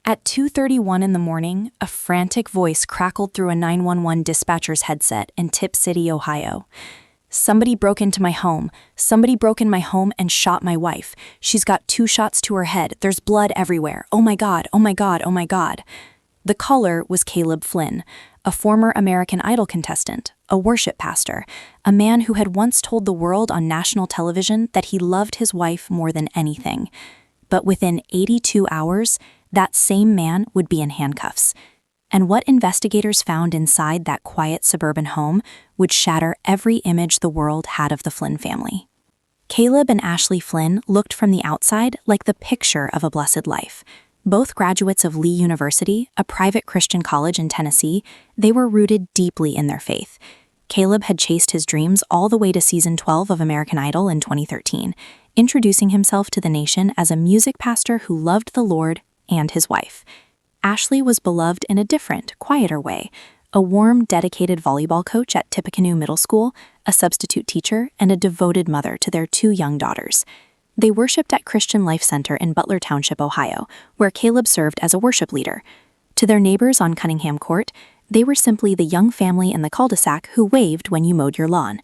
At 2:31 in the morning, a frantic voice crackled through a 911 dispatcher's headset in Tip City, Ohio. "Somebody broke into my home. Somebody broke in my home and shot my wife. She's got 2 shots to her head. There's blood everywhere. Oh my God, oh my God, oh my God." The caller was Caleb Flynn, a former American Idol contestant, a worship pastor, a man who had once told the world on national television that he loved his wife more than anything. But within 82 hours, that same man would be in handcuffs. And what investigators found inside that quiet suburban home would shatter every image the world had of the Flynn family. Caleb and Ashley Flynn looked from the outside like the picture of a blessed life. Both graduates of Lee University, a private Christian college in Tennessee, they were rooted deeply in their faith. Caleb had chased his dreams all the way to season 12 of American Idol in 2013, introducing himself to the nation as a music pastor who loved the Lord and his wife. Ashley was beloved in a different, quieter way, a warm, dedicated volleyball coach at Tippecanoe Middle School, a substitute teacher, and a devoted mother to their 2 young daughters. They worshiped at Christian Life Center in Butler Township, Ohio, where Caleb served as a worship leader. To their neighbors on Cunningham Court, they were simply the young family in the cul-de-sac who waved when you mowed your lawn.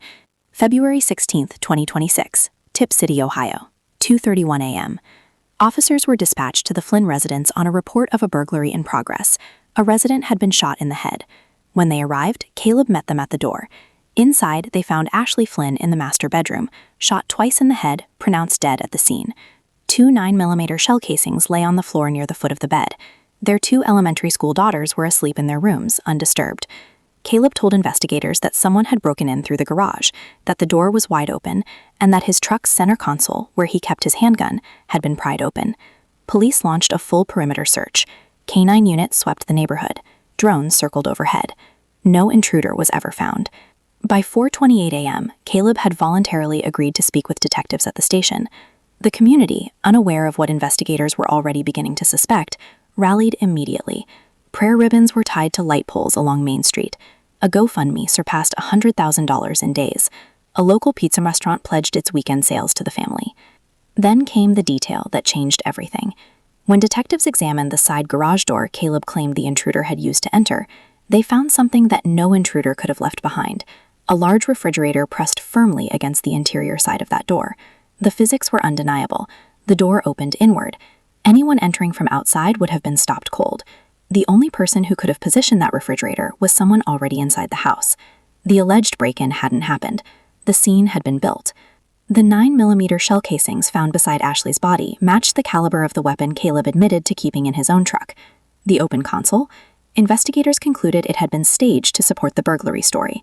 February 16, 2026, Tip City, Ohio, 2:31 a.m. Officers were dispatched to the Flynn residence on a report of a burglary in progress. A resident had been shot in the head. When they arrived, Caleb met them at the door. Inside, they found Ashley Flynn in the master bedroom, shot twice in the head, pronounced dead at the scene. 2 9mm shell casings lay on the floor near the foot of the bed. Their 2 elementary school daughters were asleep in their rooms, undisturbed. Caleb told investigators that someone had broken in through the garage, that the door was wide open, and that his truck's center console, where he kept his handgun, had been pried open. Police launched a full perimeter search. Canine units swept the neighborhood. Drones circled overhead. No intruder was ever found. By 4:28 a.m., Caleb had voluntarily agreed to speak with detectives at the station. The community, unaware of what investigators were already beginning to suspect, rallied immediately. Prayer ribbons were tied to light poles along Main Street. A GoFundMe surpassed $100,000 in days. A local pizza restaurant pledged its weekend sales to the family. Then came the detail that changed everything. When detectives examined the side garage door Caleb claimed the intruder had used to enter, they found something that no intruder could have left behind. A large refrigerator pressed firmly against the interior side of that door. The physics were undeniable. The door opened inward. Anyone entering from outside would have been stopped cold. The only person who could have positioned that refrigerator was someone already inside the house. The alleged break-in hadn't happened. The scene had been built. The 9mm shell casings found beside Ashley's body matched the caliber of the weapon Caleb admitted to keeping in his own truck. The open console? Investigators concluded it had been staged to support the burglary story.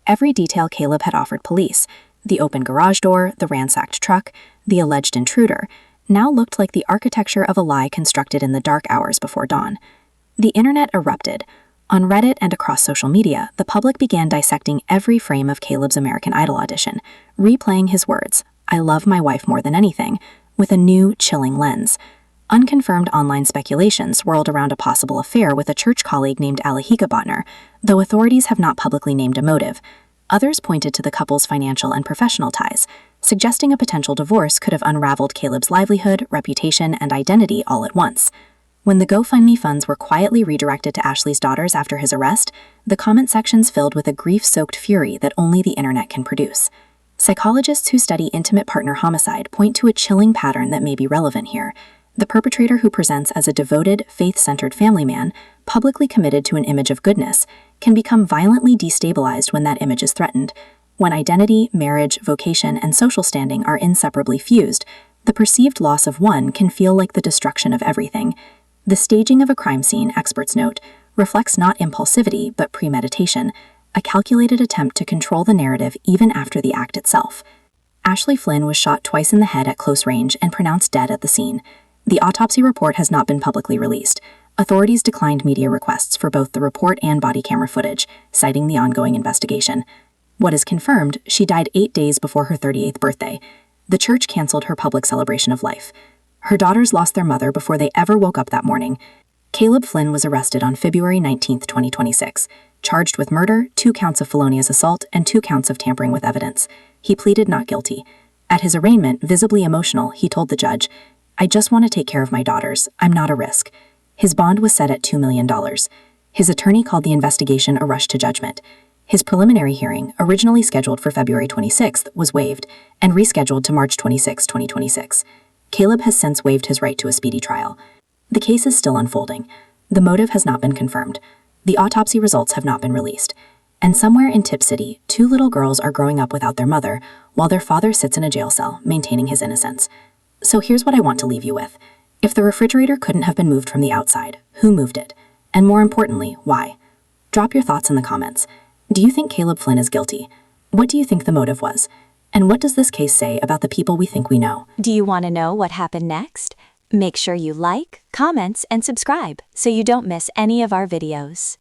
Every detail Caleb had offered police, the open garage door, the ransacked truck, the alleged intruder, now looked like the architecture of a lie constructed in the dark hours before dawn. The internet erupted. On Reddit and across social media, the public began dissecting every frame of Caleb's American Idol audition, replaying his words, "I love my wife more than anything," with a new, chilling lens. Unconfirmed online speculation swirled around a possible affair with a church colleague named Alahika Botner, though authorities have not publicly named a motive. Others pointed to the couple's financial and professional ties, suggesting a potential divorce could have unraveled Caleb's livelihood, reputation, and identity all at once. When the GoFundMe funds were quietly redirected to Ashley's daughters after his arrest, the comment sections filled with a grief-soaked fury that only the internet can produce. Psychologists who study intimate partner homicide point to a chilling pattern that may be relevant here. The perpetrator, who presents as a devoted, faith-centered family man, publicly committed to an image of goodness, can become violently destabilized when that image is threatened. When identity, marriage, vocation, and social standing are inseparably fused, the perceived loss of one can feel like the destruction of everything. The staging of a crime scene, experts note, reflects not impulsivity but premeditation, a calculated attempt to control the narrative even after the act itself. Ashley Flynn was shot twice in the head at close range and pronounced dead at the scene. The autopsy report has not been publicly released. Authorities declined media requests for both the report and body camera footage, citing the ongoing investigation. What is confirmed, she died 8 days before her 38th birthday. The church canceled her public celebration of life. Her daughters lost their mother before they ever woke up that morning. Caleb Flynn was arrested on February 19, 2026, charged with murder, 2 counts of felonious assault, and 2 counts of tampering with evidence. He pleaded not guilty. At his arraignment, visibly emotional, he told the judge, "I just want to take care of my daughters. I'm not a risk." His bond was set at $2 million. His attorney called the investigation a rush to judgment. His preliminary hearing, originally scheduled for February 26th, was waived and rescheduled to March 26, 2026. Caleb has since waived his right to a speedy trial. The case is still unfolding. The motive has not been confirmed. The autopsy results have not been released. And somewhere in Tip City, 2 little girls are growing up without their mother, while their father sits in a jail cell, maintaining his innocence. So here's what I want to leave you with. If the refrigerator couldn't have been moved from the outside, who moved it? And more importantly, why? Drop your thoughts in the comments. Do you think Caleb Flynn is guilty? What do you think the motive was? And what does this case say about the people we think we know? Do you want to know what happened next? Make sure you like, comment, and subscribe so you don't miss any of our videos.